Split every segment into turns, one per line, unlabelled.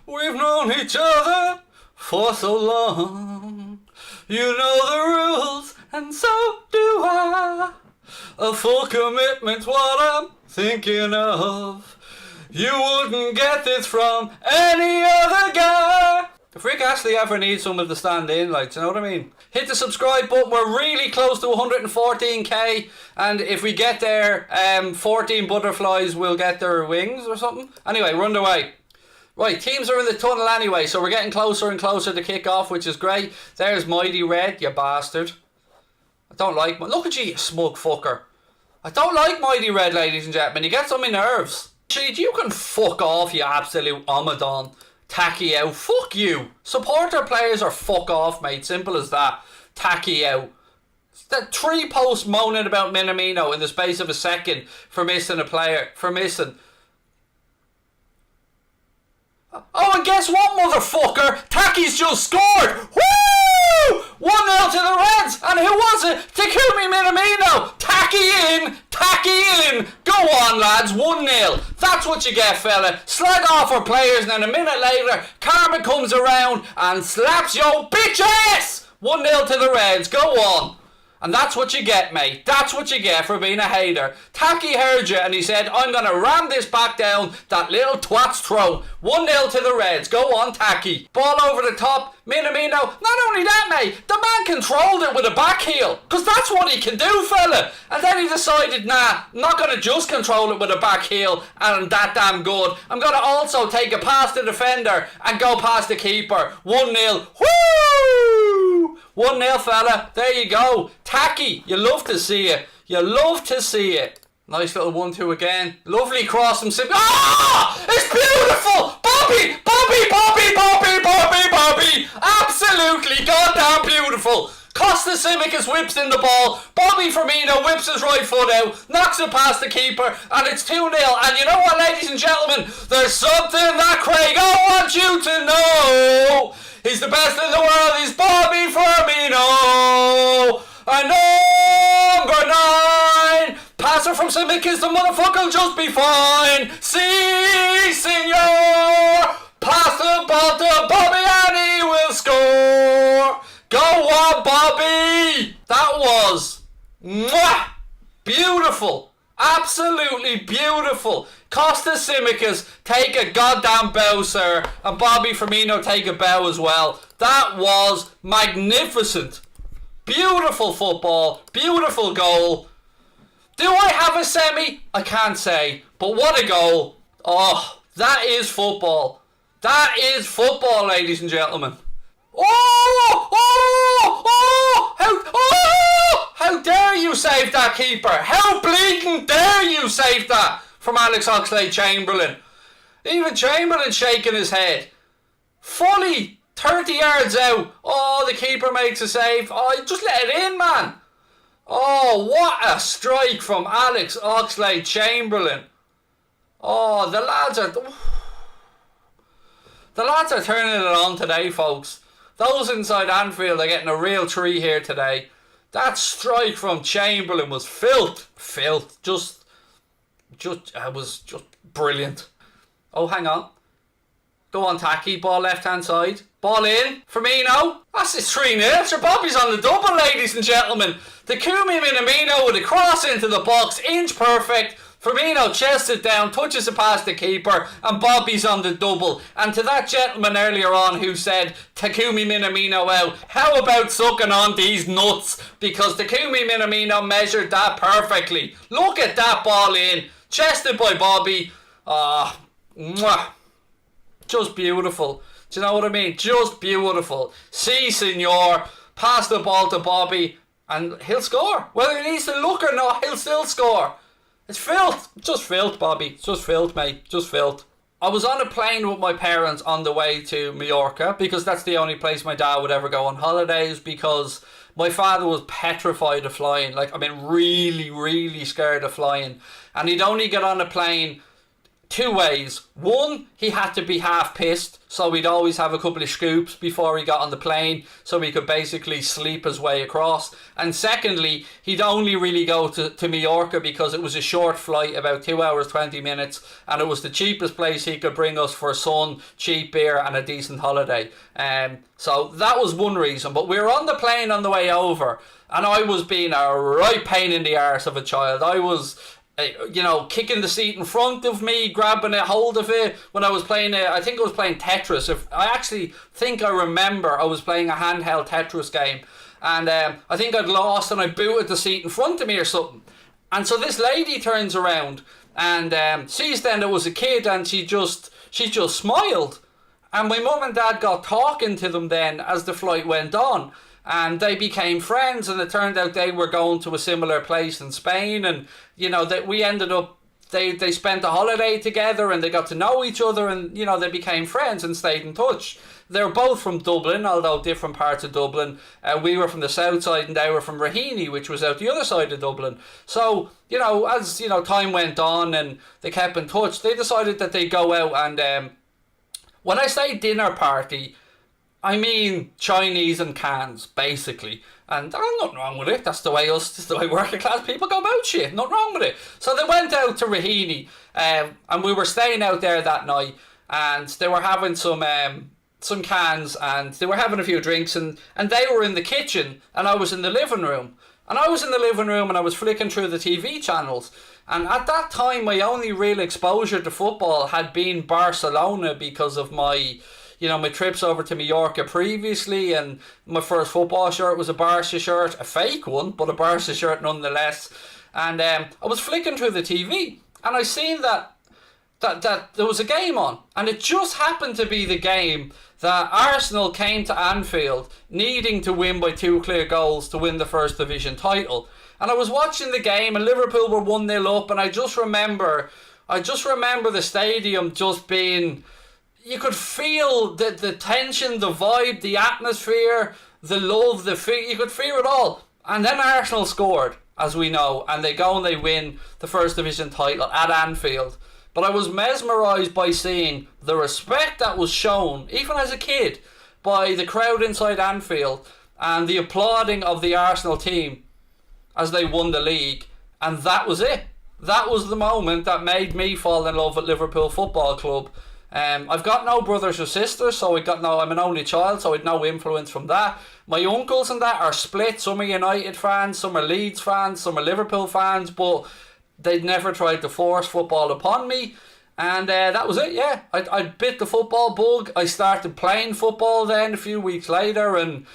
We've known each other for so long. You know the rules, and so do I. A full commitment's what I'm thinking of. You wouldn't get this from any other guy. If Rick Astley ever needs someone to stand in, like, do you know what I mean? Hit the subscribe button. We're really close to 114k, and if we get there, 14 butterflies will get their wings or something. Anyway, we're underway. Right, teams are in the tunnel anyway, so we're getting closer and closer to kick-off, which is great. There's Mighty Red, you bastard. I don't like... Look at you smug fucker. I don't like Mighty Red, ladies and gentlemen. He gets on my nerves. Sheed, you can fuck off, you absolute Omadon. Tacky out. Fuck you. Supporter players are fuck off, mate. Simple as that. Tacky out. That 3 posts moaning about Minamino in the space of a second for missing a player. For missing... Oh, and guess what, motherfucker? Tacky's just scored! Woo! 1-0 to the Reds! And who was it? Takumi Minamino! Tacky in! Tacky in! Go on, lads. 1-0. That's what you get, fella. Slag off our players, and then a minute later, Karma comes around and slaps your bitch ass! 1-0 to the Reds. Go on. And that's what you get, mate. That's what you get for being a hater. Tacky heard you and he said, I'm going to ram this back down that little twat's throat. 1-0 to the Reds. Go on, Tacky. Ball over the top. Minamino. Not only that, mate, the man controlled it with a back heel. Because that's what he can do, fella. And then he decided, nah, I'm not going to just control it with a back heel and I'm that damn good. I'm going to also take it past the defender and go past the keeper. 1-0. Woo! 1-0, fella. There you go. Tacky. You love to see it. You love to see it. Nice little 1-2 again. Lovely cross from Sim. Ah! It's beautiful! Bobby! Bobby! Bobby! Bobby! Bobby! Bobby! Absolutely goddamn beautiful. Costa Simicus whips in the ball. Bobby Firmino whips his right foot out, knocks it past the keeper, and it's 2-0. And you know what, ladies and gentlemen? There's something that Craig I want you to know. He's the best in the world. He's Bobby Firmino. And number 9. Passer from Simicus. The motherfucker will just be fine. Si, senor. Pass the ball to Bobby and he will score. Go on, Bobby. That was beautiful. Absolutely beautiful. Costa Simicus, take a goddamn bow, sir. And Bobby Firmino, take a bow as well. That was magnificent. Beautiful football. Beautiful goal. Do I have a semi? I can't say. But what a goal. Oh, that is football. That is football, ladies and gentlemen. Oh! Oh! Oh! How dare you save that, keeper? How bleeding dare you save that from Alex Oxlade-Chamberlain? Even Chamberlain shaking his head. Fully 30 yards out. Oh, the keeper makes a save. Oh, just let it in, man. Oh, what a strike from Alex Oxlade-Chamberlain. Oh, the lads are turning it on today, folks. Those inside Anfield are getting a real treat here today. That strike from Chamberlain was filth. Filth. It was just brilliant. Oh, hang on. Go on, Tacky. Ball left-hand side. Ball in. Firmino. That's his 3-0. Sir Bobby's on the double, ladies and gentlemen. Takumi Minamino with a cross into the box. Inch perfect. Firmino chests it down, touches it past the keeper, and Bobby's on the double. And to that gentleman earlier on who said Takumi Minamino out, how about sucking on these nuts? Because Takumi Minamino measured that perfectly. Look at that ball in. Chested by Bobby. Just beautiful. Do you know what I mean? Just beautiful. Si, senor. Pass the ball to Bobby, and he'll score. Whether he needs to look or not, he'll still score. It's filth. Just filth, Bobby. Just filth, mate. Just filth. I was on a plane with my parents on the way to Mallorca because that's the only place my dad would ever go on holidays, because my father was petrified of flying. Like, I mean, really, really scared of flying. And he'd only get on a plane two ways. One, he had to be half pissed, so he'd always have a couple of scoops before he got on the plane, so he could basically sleep his way across. And secondly, he'd only really go to Mallorca because it was a short flight, about 2 hours 20 minutes, and it was the cheapest place he could bring us for sun, cheap beer and a decent holiday. So that was one reason. But we were on the plane on the way over, and I was being a right pain in the arse of a child. I was, kicking the seat in front of me, grabbing a hold of it when I was playing I think I was playing Tetris. I actually think I remember I was playing a handheld Tetris game, and I think I'd lost and I booted the seat in front of me or something. And so this lady turns around and sees then there was a kid, and she just smiled. And my mum and dad got talking to them then as the flight went on. And they became friends, and it turned out they were going to a similar place in Spain, and that we ended up, they spent a holiday together and they got to know each other, and they became friends and stayed in touch. They're both from Dublin, although different parts of Dublin. We were from the south side and they were from Raheny, which was out the other side of Dublin. So as time went on and they kept in touch, they decided that they'd go out, and when I say dinner party, I mean Chinese and cans, basically. And there's nothing wrong with it. That's the way working class people go about shit. Nothing wrong with it. So they went out to Raheny, and we were staying out there that night, and they were having some cans, and they were having a few drinks, and they were in the kitchen, and I was in the living room. And I was flicking through the TV channels. And at that time, my only real exposure to football had been Barcelona because of my trips over to Mallorca previously, and my first football shirt was a Barca shirt, a fake one, but a Barca shirt nonetheless. And I was flicking through the TV, and I seen that there was a game on, and it just happened to be the game that Arsenal came to Anfield needing to win by 2 clear goals to win the First Division title. And I was watching the game, and Liverpool were 1-0 up, and I just remember the stadium just being, you could feel the tension, the vibe, the atmosphere, the love, you could feel it all. And then Arsenal scored, as we know, and they go and they win the First Division title at Anfield. But I was mesmerised by seeing the respect that was shown, even as a kid, by the crowd inside Anfield, and the applauding of the Arsenal team as they won the league. And that was it. That was the moment that made me fall in love with Liverpool Football Club. I've got no brothers or sisters, so I'm an only child, so I'd no influence from that. My uncles and that are split. Some are United fans, some are Leeds fans, some are Liverpool fans, but they'd never tried to force football upon me. And that was it, yeah. I bit the football bug. I started playing football then a few weeks later, and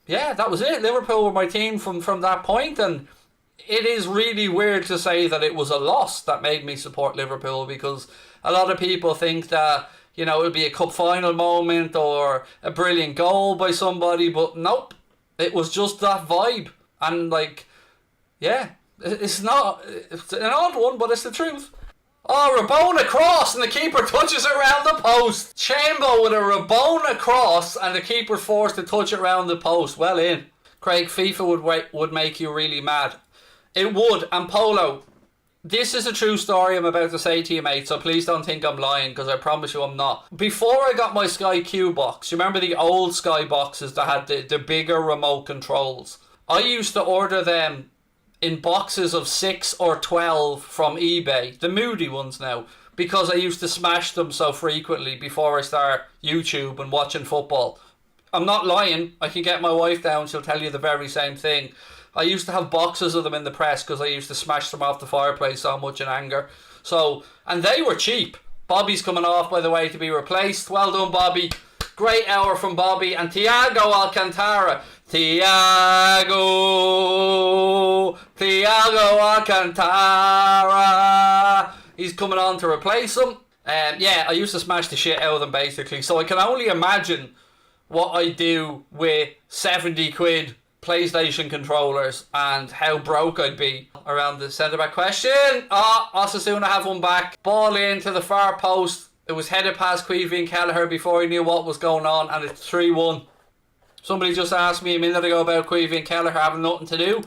yeah, that was it. Liverpool were my team from that point, and it is really weird to say that it was a loss that made me support Liverpool, because a lot of people think that, it would be a cup final moment or a brilliant goal by somebody, but nope. It was just that vibe. And it's an odd one, but it's the truth. Oh, Rabona cross, and the keeper touches it around the post. Chambo with a Rabona cross, and the keeper forced to touch it around the post. Well in. Craig, FIFA would make you really mad. It would. And Polo, this is a true story I'm about to say to you, mate, so please don't think I'm lying, because I promise you I'm not. Before I got my Sky Q box, you remember the old Sky boxes that had the bigger remote controls? I used to order them in boxes of 6 or 12 from eBay, the moody ones now, because I used to smash them so frequently before I start YouTube and watching football. I'm not lying. I can get my wife down, she'll tell you the very same thing. I used to have boxes of them in the press because I used to smash them off the fireplace so much in anger. So, and they were cheap. Bobby's coming off, by the way, to be replaced. Well done, Bobby. Great hour from Bobby. And Thiago Alcantara. Thiago Alcantara. He's coming on to replace him. I used to smash the shit out of them, basically. So I can only imagine what I do with 70 quid PlayStation controllers and how broke I'd be around the centre-back question. Osasuna have one back. Ball in to the far post. It was headed past Queevy and Kelleher before he knew what was going on, and it's 3-1. Somebody just asked me a minute ago about Queevy and Kelleher having nothing to do.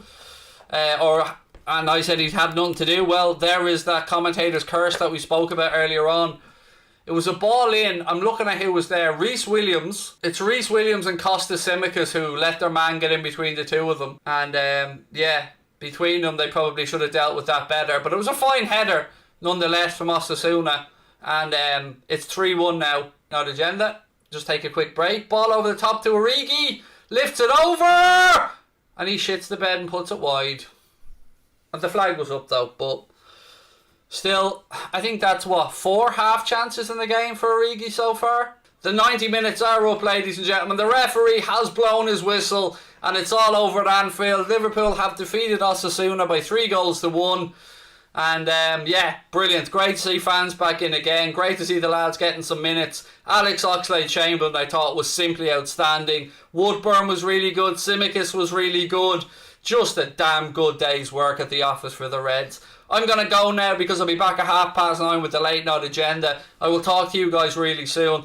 Or And I said he'd had nothing to do. Well, there is that commentator's curse that we spoke about earlier on. It was a ball in. I'm looking at who was there. Reece Williams. It's Reece Williams and Costas Tsimikas who let their man get in between the two of them. And yeah, between them they probably should have dealt with that better. But it was a fine header nonetheless from Osasuna. And it's 3-1 now. Not agenda. Just take a quick break. Ball over the top to Origi. Lifts it over. And he shits the bed and puts it wide. And the flag was up though, but still, I think that's 4 half chances in the game for Origi so far. The 90 minutes are up, ladies and gentlemen. The referee has blown his whistle and it's all over at Anfield. Liverpool have defeated Osasuna by 3-1. And yeah, brilliant. Great to see fans back in again. Great to see the lads getting some minutes. Alex Oxlade-Chamberlain I thought was simply outstanding. Woodburn was really good. Tsimikas was really good. Just a damn good day's work at the office for the Reds. I'm going to go now because I'll be back at 9:30 with the late night agenda. I will talk to you guys really soon.